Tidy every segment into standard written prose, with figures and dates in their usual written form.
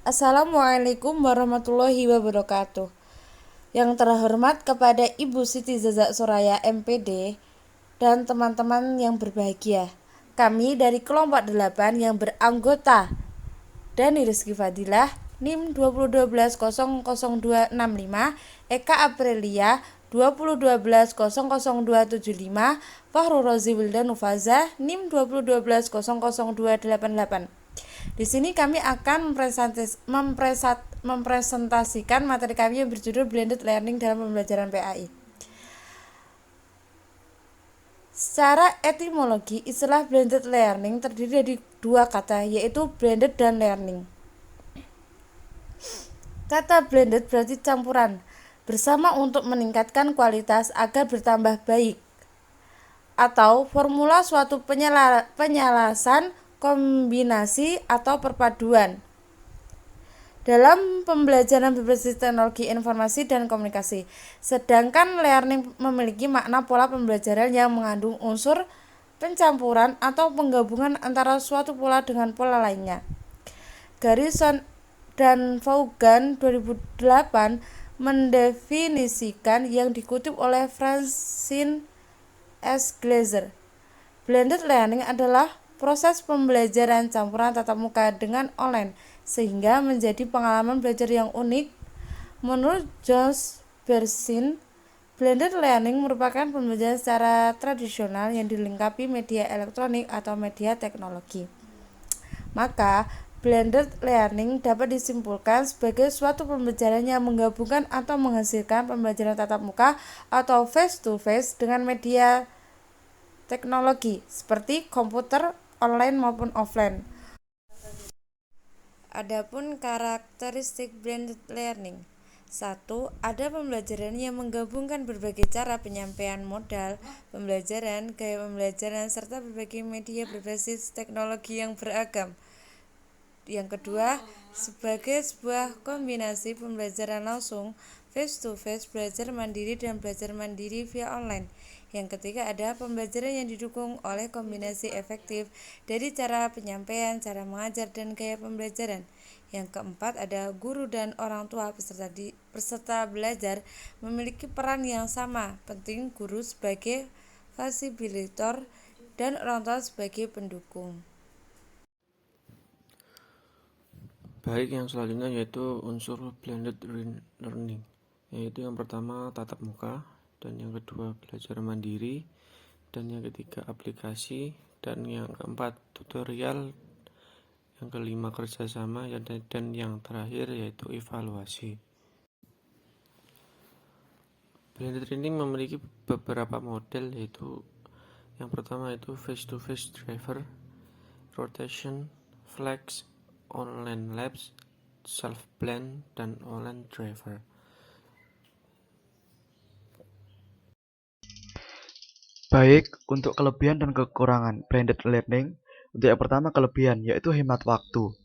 Assalamualaikum warahmatullahi wabarakatuh. Yang terhormat kepada Ibu Siti Zaza Soraya MPD dan teman-teman yang berbahagia. Kami dari kelompok 8 yang beranggota Dani Rizky Fadilah, NIM 2012000265, Eka Aprilia 2012000275, Fahru Rozi Wildan Ufaza, NIM 2012000288. Di sini kami akan mempresentasikan materi kami yang berjudul Blended Learning dalam pembelajaran PAI. Secara etimologi, istilah blended learning terdiri dari dua kata, yaitu blended dan learning. Kata blended berarti campuran, bersama untuk meningkatkan kualitas agar bertambah baik, atau formula suatu penyelarasan, kombinasi, atau perpaduan. Dalam pembelajaran berbasis teknologi informasi dan komunikasi. Sedangkan learning memiliki makna pola pembelajaran yang mengandung unsur pencampuran atau penggabungan antara suatu pola dengan pola lainnya. Garrison dan Vaughan 2008 mendefinisikan yang dikutip oleh Francine S. Glaser. Blended learning adalah proses pembelajaran campuran tatap muka dengan online sehingga menjadi pengalaman belajar yang unik. Menurut Josh Bersin, blended learning merupakan pembelajaran secara tradisional yang dilengkapi media elektronik atau media teknologi. Maka, blended learning dapat disimpulkan sebagai suatu pembelajaran yang menggabungkan atau menghasilkan pembelajaran tatap muka atau face-to-face dengan media teknologi seperti komputer, online maupun offline. Adapun karakteristik blended learning. 1. Ada pembelajaran yang menggabungkan berbagai cara penyampaian modal pembelajaran, gaya pembelajaran, serta berbagai media berbasis teknologi yang beragam. Yang kedua, sebagai sebuah kombinasi pembelajaran langsung, face-to-face, belajar mandiri dan belajar mandiri via online. Yang ketiga, ada pembelajaran yang didukung oleh kombinasi efektif dari cara penyampaian, cara mengajar, dan gaya pembelajaran. Yang keempat, ada guru dan orang tua peserta belajar memiliki peran yang sama penting, guru sebagai fasilitator dan orang tua sebagai pendukung. Baik, yang selanjutnya yaitu unsur blended learning, yaitu yang pertama tatap muka, dan yang kedua belajar mandiri, dan yang ketiga aplikasi, dan yang keempat tutorial, yang kelima kerjasama, dan yang terakhir yaitu evaluasi. Blended learning memiliki beberapa model, yaitu yang pertama itu face-to-face driver, rotation, flex, online labs, self-blend, dan online driver. Baik, untuk kelebihan dan kekurangan blended learning. Untuk yang pertama kelebihan yaitu hemat waktu.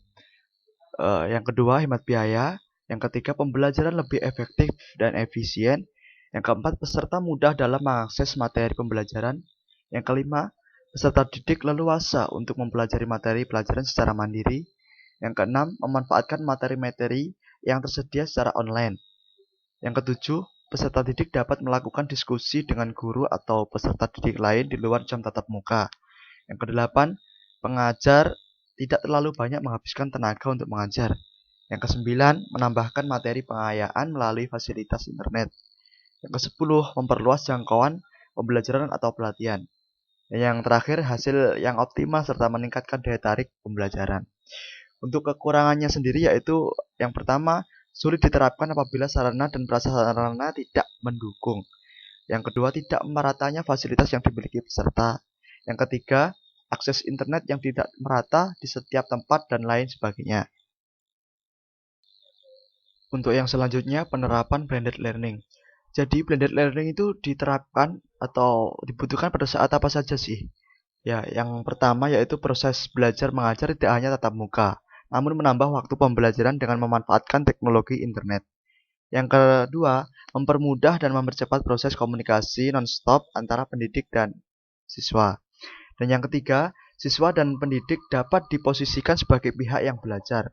Yang kedua hemat biaya. Yang ketiga pembelajaran lebih efektif dan efisien. Yang keempat peserta mudah dalam mengakses materi pembelajaran. Yang kelima peserta didik leluasa untuk mempelajari materi pelajaran secara mandiri. Yang keenam memanfaatkan materi-materi yang tersedia secara online. Yang ketujuh peserta didik dapat melakukan diskusi dengan guru atau peserta didik lain di luar jam tatap muka. Yang kedelapan, pengajar tidak terlalu banyak menghabiskan tenaga untuk mengajar. Yang kesembilan, menambahkan materi pengayaan melalui fasilitas internet. Yang kesepuluh, memperluas jangkauan pembelajaran atau pelatihan. Dan yang terakhir, hasil yang optimal serta meningkatkan daya tarik pembelajaran. Untuk kekurangannya sendiri yaitu yang pertama, sulit diterapkan apabila sarana dan prasarana tidak mendukung. Yang kedua, tidak meratanya fasilitas yang dimiliki peserta. Yang ketiga, akses internet yang tidak merata di setiap tempat dan lain sebagainya. Untuk yang selanjutnya, penerapan blended learning. Jadi, blended learning itu diterapkan atau dibutuhkan pada saat apa saja sih? Ya, yang pertama yaitu proses belajar mengajar tidak hanya tatap muka, namun menambah waktu pembelajaran dengan memanfaatkan teknologi internet. Yang kedua, mempermudah dan mempercepat proses komunikasi non-stop antara pendidik dan siswa. Dan yang ketiga, siswa dan pendidik dapat diposisikan sebagai pihak yang belajar.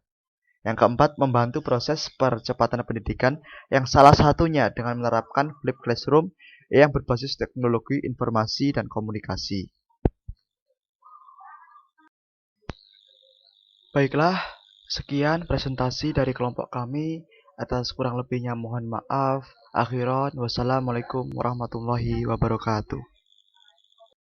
Yang keempat, membantu proses percepatan pendidikan yang salah satunya dengan menerapkan flipped classroom yang berbasis teknologi informasi dan komunikasi. Baiklah, sekian presentasi dari kelompok kami. Atas kurang lebihnya mohon maaf. Akhiran, wassalamualaikum warahmatullahi wabarakatuh.